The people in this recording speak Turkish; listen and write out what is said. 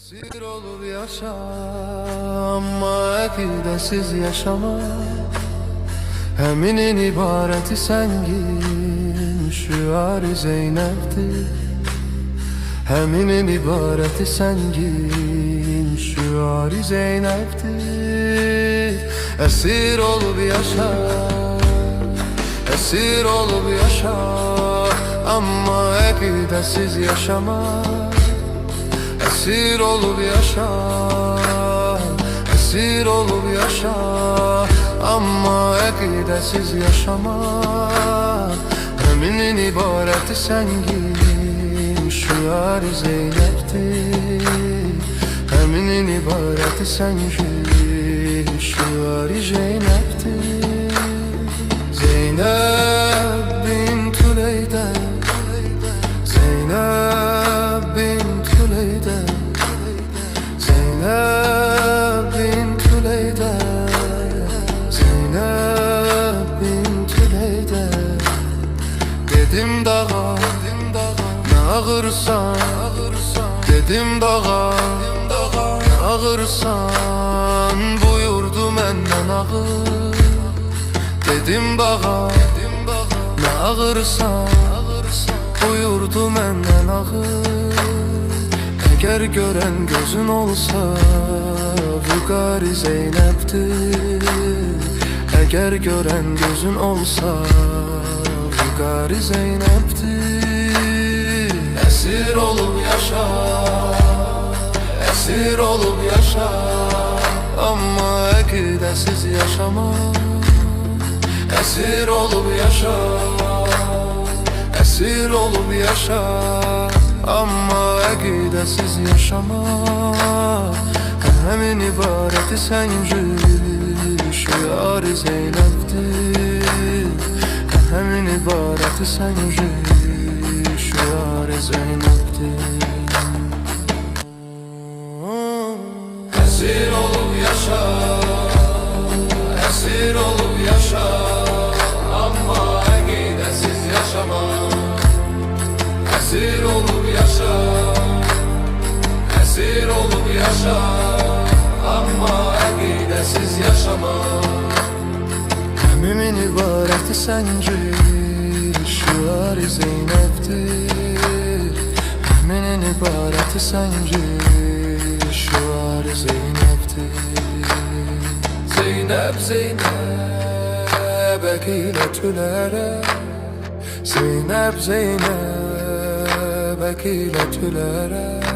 Esir olup yaşa ama akidesiz yaşama. Heminin ibareti sengin şuarı Zeynep'tir. Heminin ibareti sengin şuarı Zeynep'tir. Esir olup yaşa, esir olup yaşa ama akidesiz yaşama. Esir olup yaşa, esir olup yaşa ama akidesiz yaşama. Heminin ibareti sengin şuarı Zeynep'tir. Heminin ibareti sengin şuarı Zeynep'tir. Zeynep bint Hüleyde, Zeynep bint Hüleyde, Zeynep bint Hüleyde, Zeynep bint Hüleyde. Dedim dağa, ne ağırsan, dedim dağa, ne ağırsan, buyurdu menden ağır. Dedim dağa, ne ağırsan, buyurdu menden ağır. Eğer gören gözün olsa Vüqar-ı Zeynep'tir. Eğer gören gözün olsa Vüqar-ı Zeynep'tir. Esir olup yaşa, esir olup yaşa ama akidesiz yaşama. Esir olup yaşa, esir olup yaşa ama akidesiz yaşama. Hemin ibareti sengin şuarı Zeynep'tir. Hemin ibareti sengin şuarı Zeynep'tir. Esir olup yaşa, esir olup yaşa ama akidesiz yaşama. Esir olup yaşa, esir olup yaşa ama akidesiz yaşama. Hemimin ibareti sengin şuarı Zeynep'tir. Heminin ibareti sengin şuarı Zeynep'tir. Zeynep, Zeynep ekiletülere, Zeynep, Zeynep ekiletülere.